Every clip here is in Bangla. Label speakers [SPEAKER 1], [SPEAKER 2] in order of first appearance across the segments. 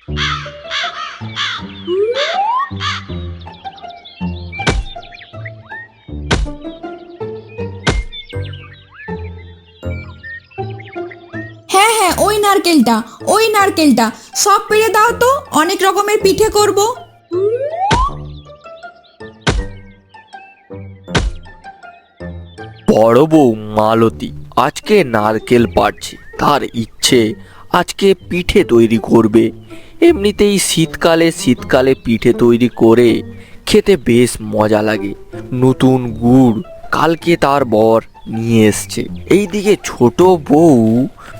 [SPEAKER 1] হ্যাঁ হ্যাঁ, ওই নারকেলটা সব পেড়ে দাও তো, অনেক রকমের পিঠে করব।
[SPEAKER 2] বড় বউ মালতী আজকে নারকেল পাড়ছে, তার ইচ্ছে আজকে পিঠে তৈরি করবে। এমনিতেই শীতকালে পিঠে তৈরি করে খেতে বেশ মজা লাগে। নতুন গুড় কালকে তার বর নিয়ে এসছে। এইদিকে ছোট বউ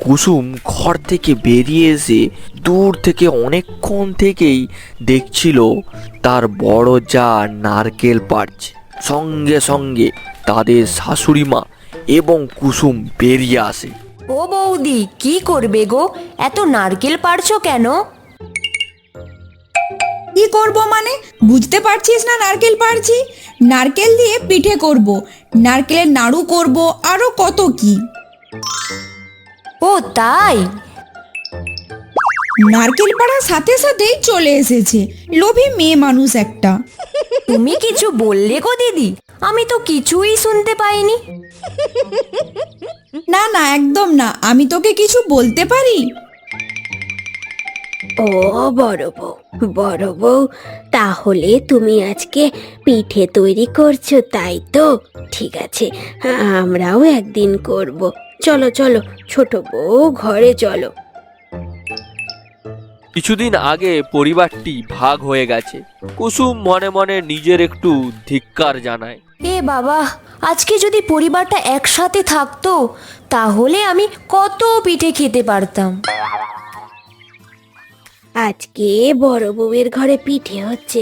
[SPEAKER 2] কুসুম ঘর থেকে বেরিয়ে এসে দূর থেকে অনেকক্ষণ থেকেই দেখছিল তার বড় যা নারকেল পাড়ছে। সঙ্গে সঙ্গে তাদের শাশুড়ি মা এবং কুসুম বেরিয়ে আসে।
[SPEAKER 3] ও বৌদি, কি করবে গো? এত নারকেল পাড়ছো কেন?
[SPEAKER 1] কি করব মানে, বুঝতে পারছিস না নারকেল পাড়ছি? নারকেল দিয়ে পিঠে করব, নারকেলের নাড়ু করব, আরো কত কি।
[SPEAKER 3] ও তাই?
[SPEAKER 1] নারকেল পাড়ার সাথে সাথেই চলে এসেছে লোভী মেয়ে মানুষ একটা।
[SPEAKER 3] তুমি কিছু বললে গো দিদি? আমি তো কিছুই শুনতে পাইনি।
[SPEAKER 1] না না, একদম না, আমি তোকে কিছু বলতে পারি?
[SPEAKER 4] ও বড় বউ, তাহলে তুমি আজকে পিঠে তৈরি করছো, তাই তো? ঠিক আছে, আমরাও একদিন করব। চলো চলো ছোট বউ, ঘরে চলো।
[SPEAKER 2] কিছুদিন আগে পরিবারটি ভাগ হয়ে গেছে। কুসুম মনে মনে নিজের একটু ধিক্কার জানায়।
[SPEAKER 3] এ বাবা, আজকে যদি পরিবারটা একসাথে থাকতো তাহলে আমি কত পিঠে খেতে পারতাম।
[SPEAKER 4] আজকে বড় বউয়ের ঘরে পিঠে হচ্ছে,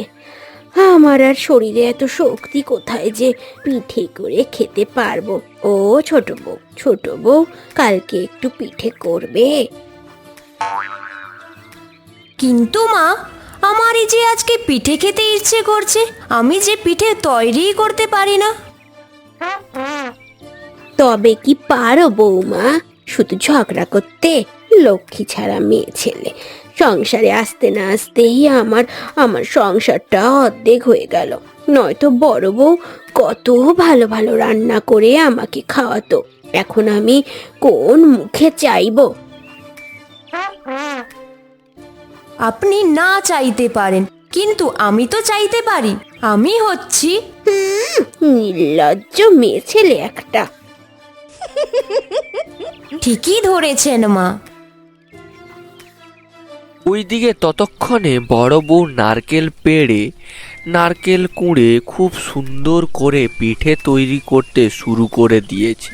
[SPEAKER 4] আমার আর শরীরে এত শক্তি কোথায় যে পিঠে করে খেতে পারবো। ও ছোট বউ, কালকে একটু পিঠে করবে?
[SPEAKER 3] কিন্তু মা, আমার এই যে আজকে পিঠে খেতে ইচ্ছে করছে, আমি যে পিঠে তৈরি করতে পারি না।
[SPEAKER 4] তবে কি পারো বৌমা? শুধু ঝগড়া করতে? লক্ষ্মী ছাড়া মেয়ে ছেলে, সংসারে আসতে না আসতেই আমার সংসারটা অর্ধেক হয়ে গেল। নয়তো বড় বউ কত ভালো ভালো রান্না করে আমাকে খাওয়াতো, এখন আমি কোন মুখে চাইবো?
[SPEAKER 3] আপনি না চাইতে পারেন, কিন্তু আমি তো চাইতে পারি। আমি হচ্ছি
[SPEAKER 4] নির্লজ্জ মেয়ে ছেলে একটা।
[SPEAKER 3] ঠিকই ধরেছেন মা।
[SPEAKER 2] ওইদিকে ততক্ষণে বড় বউ নারকেল পেড়ে নারকেল কুঁড়ে খুব সুন্দর করে পিঠে তৈরি করতে শুরু করে দিয়েছে।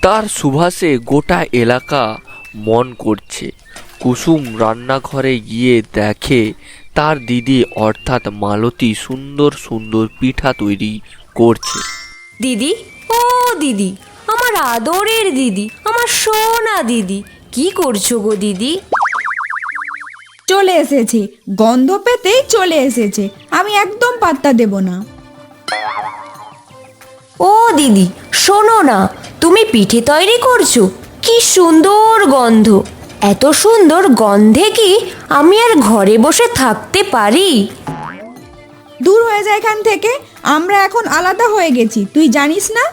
[SPEAKER 2] তার সুবাসে গোটা এলাকা মন করছে। কুসুম রান্নাঘরে গিয়ে দেখে তার দিদি অর্থাৎ মালতী সুন্দর সুন্দর পিঠা তৈরি করছে।
[SPEAKER 3] দিদি, ও দিদি, আমার আদরের দিদি, আমার সোনা দিদি, কি করছো গো দিদি?
[SPEAKER 1] চলে এসেছে, গন্ধ পেতেই চলে এসেছে, আমি একদম পাত্তা দেব না।
[SPEAKER 3] ও দিদি, শোনো না, তুমি পিঠে তৈরি করছো? কি সুন্দর গন্ধ! এত সুন্দর গন্ধে কি আমি আর ঘরে বসে থাকতে পারি?
[SPEAKER 1] দূর হয়ে যায় এখান থেকে, আমরা এখন আলাদা হয়ে গেছি, তুই জানিস না?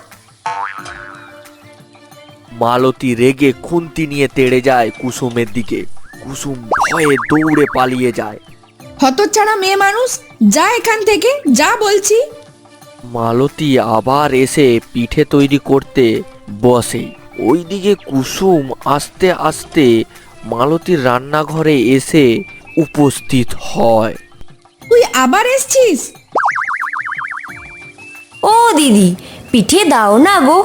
[SPEAKER 2] মালতী রেগে খুন্তি নিয়ে তেড়ে যায় কুসুমের দিকে। কুসুম ভয়ে দৌড়ে পালিয়ে যায়।
[SPEAKER 1] হতচ্ছাড়া মেয়ে মানুষ, যা এখান থেকে, যা বলছি।
[SPEAKER 2] মালতী আবার এসে পিঠে তৈরি করতে বসে। ওইদিকে কুসুম আস্তে আস্তে মালতীর রান্নাঘরে এসে উপস্থিত হয়।
[SPEAKER 1] তুই আবার এসছিস?
[SPEAKER 3] ও দিদি, পিঠে দাও না গো,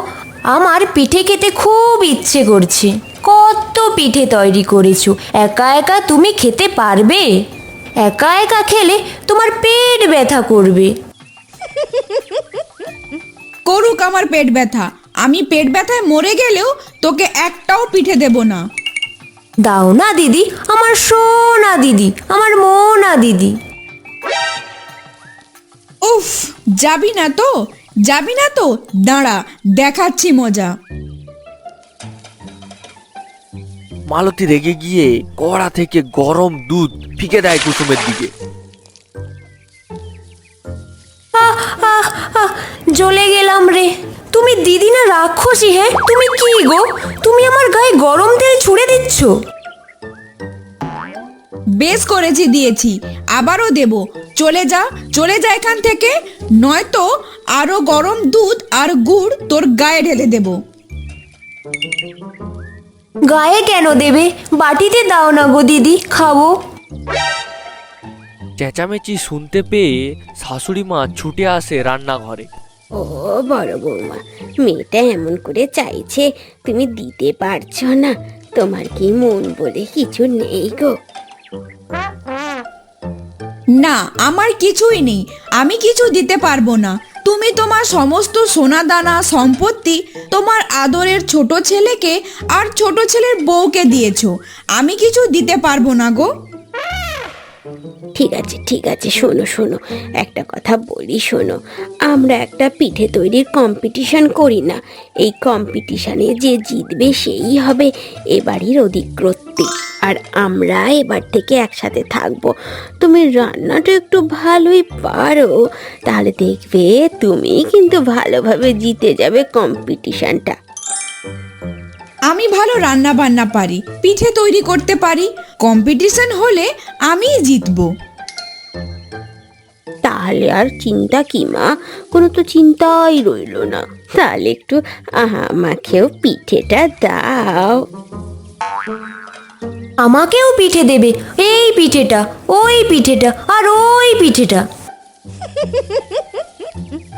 [SPEAKER 3] আমার পিঠে খেতে খুব ইচ্ছে করছে। কত পিঠে তৈরি করেছো, একা একা তুমি খেতে পারবে? একা একা খেলে তোমার পেট ব্যথা করবে।
[SPEAKER 1] করুক আমার পেট ব্যথা, আমি পেট ব্যথায় মরে গেলেও তোকে একটাও পিঠে দেব না।
[SPEAKER 3] দাও না দিদি, আমার সোনা দিদি, আমার মোনা দিদি।
[SPEAKER 1] উফ, যাবি না তো? যাবি না তো? দাঁড়া, দেখাচ্ছি মজা।
[SPEAKER 2] মালতী রেগে গিয়ে কড়া থেকে গরম দুধ ফিকে দেয় কুসুমের দিকে।
[SPEAKER 3] জ্বলে গেলাম রে। তুমি দিদি না রাক্ষসী? হ্যাঁ, তুমি কি গো, তুমি আমার গায়ে গরম তেল ছুঁড়ে দিচ্ছ?
[SPEAKER 1] বেশ করেছি, দিয়েছি, আবারও দেব। চলে যা, চলে যা এখান থেকে, নয়তো আরো গরম দুধ আর গুড় তোর গায়ে ঢেলে দেব।
[SPEAKER 3] গায়ে কেন দেবে? বাটিতে দাও না গো দিদি, খাবো।
[SPEAKER 2] চেঁচামেচি শুনতে পেয়ে শাশুড়ি মা ছুটে আসে রান্নাঘরে।
[SPEAKER 4] ও বড় বৌমা, মেয়েটা এমন করে চাইছে, তুমি দিতে পারছো না? তোমার কি মন বলে কিছু নেই গো?
[SPEAKER 1] না, আমার কিছুই নেই, আমি কিছু দিতে পারবো না। তুমি তোমার সমস্ত সোনা দানা সম্পত্তি তোমার আদরের ছোট ছেলেকে আর ছোট ছেলের বউকে দিয়েছো, আমি কিছু দিতে পারবো না গো।
[SPEAKER 4] ঠিক আছে ঠিক আছে, শোনো শোনো, একটা কথা বলি শোনো। আমরা একটা পিঠে তৈরির কম্পিটিশন করি না? এই কম্পিটিশনে যে জিতবে সেই হবে এ বাড়ির অধিকর্ত্রী, আর আমরা এবার থেকে একসাথে থাকবো। তুমি রান্নাটা একটু ভালোই পারো, তাহলে দেখবে তুমি কিন্তু ভালোভাবে জিতে যাবে কম্পিটিশনটা।
[SPEAKER 1] আমি ভালো রান্না বান্না পারি, পিঠে তৈরি করতে পারি, কম্পিটিশন হলে আমিই জিতবো।
[SPEAKER 4] তাহলে আর চিন্তা কি মা, কোনো তো চিন্তাই রইলো না। তাহলে একটু আমাকেও পিঠেটা দাও।
[SPEAKER 3] আমাকেও পিঠে দেবে? এই পিঠেটা, ওই পিঠেটা, আর ওই পিঠেটা?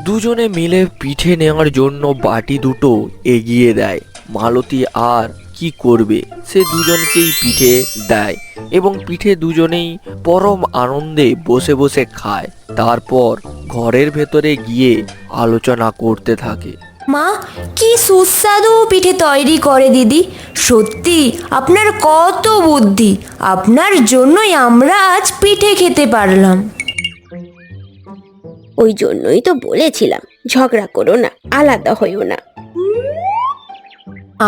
[SPEAKER 2] দুজনে মিলে পিঠে নেওয়ার জন্য বাটি দুটো এগিয়ে দেয়। মালতী আর কি করবে, সে দুজনকেই পিঠে দেয় এবং পিঠে দুজনেই পরম আনন্দে বসে বসে খায়। তারপর ঘরের ভেতরে গিয়ে আলোচনা করতে থাকে।
[SPEAKER 3] মা, কি সুস্বাদু পিঠে তৈরি করে দিদি। সত্যি আপনার কত বুদ্ধি, আপনার জন্যই আমরা আজ পিঠে খেতে পারলাম।
[SPEAKER 4] ওই জন্যই তো বলেছিলাম, ঝগড়া করো না, আলাদা হইও না।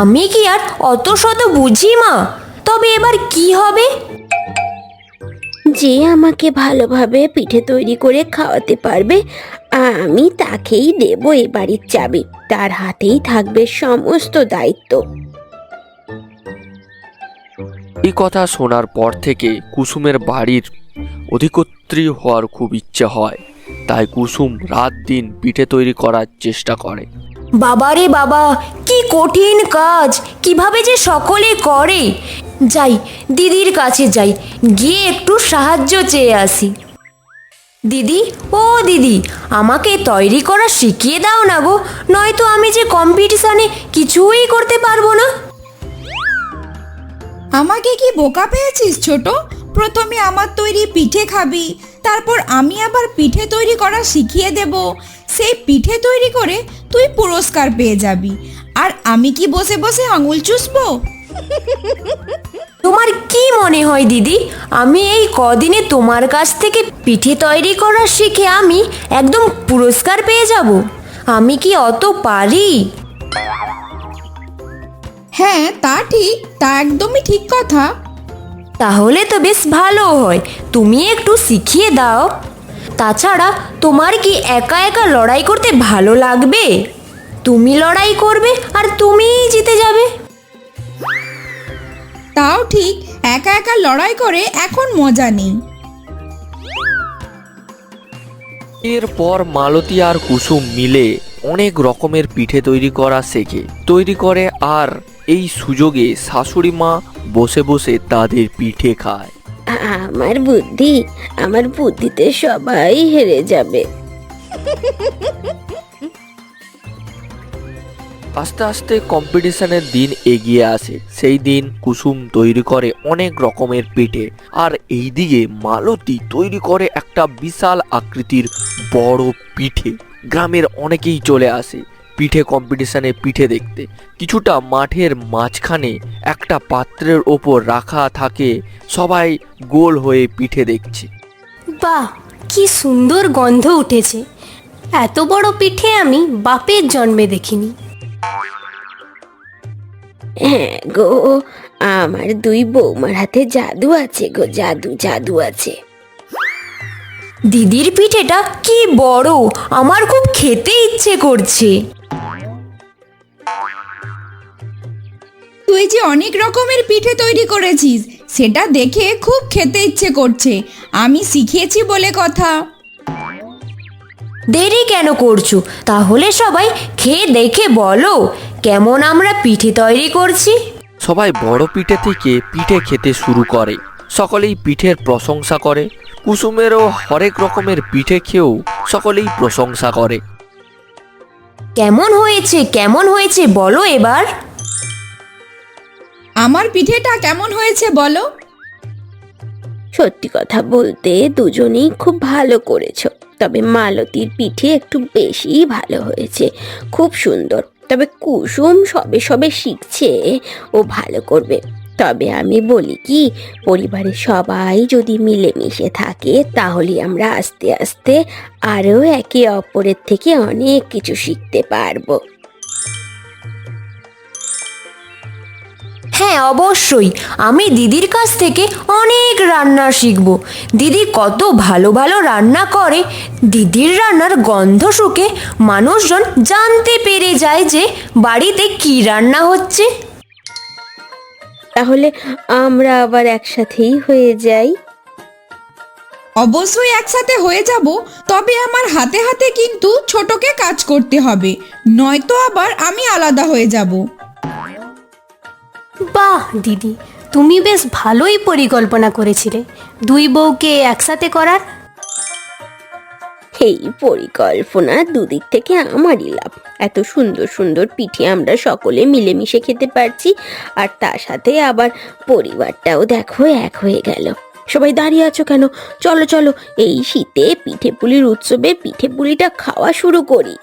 [SPEAKER 3] আমি কি আর অত শত বুঝি মা? তবে এবার কি হবে?
[SPEAKER 4] যে আমাকে ভালোভাবে পিঠে তৈরি করে খাওয়াতে পারবে, আমি তাকেই দেব এ বাড়ির চাবি। তার হাতেই থাকবে সমস্ত দায়িত্ব।
[SPEAKER 2] এই কথা শোনার পর থেকে কুসুমের বাড়ির অধিকর্ত্রী হওয়ার খুব ইচ্ছে হয়। তাই কুসুম রাত দিন পিঠে তৈরি করার চেষ্টা করে।
[SPEAKER 3] বাবারে বাবা, কি কঠিন কাজ, কিভাবে যে সকলে করে। যাই, দিদির কাছে যাই, গিয়ে একটু সাহায্য চেয়ে আসি। দিদি, ও দিদি, আমাকে তৈরি করা শিখিয়ে দাও না গো, নয়তো আমি যে কম্পিটিশনে কিছুই করতে পারবো না।
[SPEAKER 1] আমাকে কি বোকা পেয়েছিস ছোট? প্রথমে আমার তৈরি পিঠে খাবি, তারপর আমি আবার পিঠে তৈরি করা শিখিয়ে দেব। সেই পিঠে তৈরি করে তুই পুরস্কার পেয়ে যাবি, আর আমি কি বসে বসে আঙুল চুষবো?
[SPEAKER 3] তোমার কি মনে হয় দিদি, আমি এই কদিনে তোমার কাছ থেকে পিঠে তৈরি করা শিখে আমি একদম পুরস্কার পেয়ে যাব? আমি কি অত পারি?
[SPEAKER 1] হ্যাঁ, তা ঠিক, তা একদমই ঠিক কথা।
[SPEAKER 3] তাহলে তো বেশ ভালো হয়, তুমি একটু শিখিয়ে দাও। তাছাড়া তোমার কি একা একা লড়াই করতে ভালো লাগবে? তুমি লড়াই করবে আর তুমিই জিতে যাবে।
[SPEAKER 1] তাও ঠিক, একা একা লড়াই করে এখন মজা নেই।
[SPEAKER 2] এরপর মালতী আর কুসুম মিলে অনেক রকমের পিঠে তৈরি করা শেখে, তৈরি করে, আর এই সুযোগে শাশুড়ি মা বসে বসে তাদের পিঠে খায়।
[SPEAKER 4] আমার বুদ্ধিতে সবাই হেরে যাবে।
[SPEAKER 2] আস্তে আস্তে কম্পিটিশনের দিন এগিয়ে আসে। সেই দিন কুসুম তৈরি করে অনেক রকমের পিঠে, আর এইদিকে মালতী তৈরি করে একটা বিশাল আকৃতির বড় পিঠে। গ্রামের অনেকেই চলে আসে পিঠে কম্পিটিশনে পিঠে দেখতে। কিছুটা মাঠের মাঝখানে একটা পাত্রের ওপর রাখা থাকে, সবাই গোল হয়ে পিঠে দেখছে।
[SPEAKER 5] বাহ, কি সুন্দর গন্ধ উঠেছে। এত বড় পিঠে আমি বাপের জন্মে দেখিনি।
[SPEAKER 4] হ্যাঁ গো, আমার দুই বৌমার হাতে জাদু আছে গো, জাদু জাদু আছে।
[SPEAKER 3] দিদির পিঠেটা কি বড়, আমার খুব খেতে ইচ্ছে করছে।
[SPEAKER 1] তুই যে অনেক রকমের পিঠে তৈরি করেছিস সেটা দেখে খুব খেতে ইচ্ছে করছে। আমি শিখিয়েছি বলে কথা।
[SPEAKER 3] দেরি কেন করছো? তাহলে সবাই খেয়ে দেখে বলো কেমন আমরা পিঠে তৈরি করছি।
[SPEAKER 2] সবাই বড় পিঠে থেকে পিঠে খেতে শুরু করে। সকলেই পিঠের প্রশংসা করে। কুসুমেরও হরেক রকমের পিঠে খেয়েও সকলেই প্রশংসা করে।
[SPEAKER 3] কেমন হয়েছে কেমন হয়েছে বলো এবার।
[SPEAKER 1] আমার পিঠেটা কেমন হয়েছে বলো?
[SPEAKER 4] সত্যি কথা বলতে দুজনেই খুব ভালো করেছো, তবে মালতীর পিঠে একটু বেশিই ভালো হয়েছে, খুব সুন্দর। তবে কুসুম সবে সবে শিখছে, ও ভালো করবে। তবে আমি বলি কি, পরিবারের সবাই যদি মিলেমিশে থাকে তাহলে আমরা আস্তে আস্তে আরও একে অপরের থেকে অনেক কিছু শিখতে পারবো।
[SPEAKER 3] হ্যাঁ অবশ্যই, আমি দিদির কাছ থেকে অনেক রান্না শিখব। দিদি কত ভালো ভালো রান্না করে। দিদির রান্নার গন্ধ শুকে মানুষজন জানতে পেরে যায় যে বাড়িতে কি রান্না হচ্ছে।
[SPEAKER 4] তাহলে আমরা আবার একসাথেই হয়ে যাই।
[SPEAKER 1] অবশ্যই একসাথে হয়ে যাব, তবে আমার হাতে হাতে কিন্তু ছোটকে কাজ করতে হবে, নয়তো আবার আমি আলাদা হয়ে যাব।
[SPEAKER 5] বাহ দিদি, তুমি বেশ ভালোই পরিকল্পনা করেছিলে দুই বউকে একসাথে করার।
[SPEAKER 4] এই পরিকল্পনা দুদিক থেকে আমারই লাভ। এত সুন্দর সুন্দর পিঠে আমরা সকলে মিলেমিশে খেতে পারছি, আর তার সাথে আবার পরিবারটাও দেখো এক হয়ে গেল। সবাই দাঁড়িয়ে আছো কেন? চলো চলো, এই শীতে পিঠে পুলির উৎসবে পিঠে পুলিটা খাওয়া শুরু করি।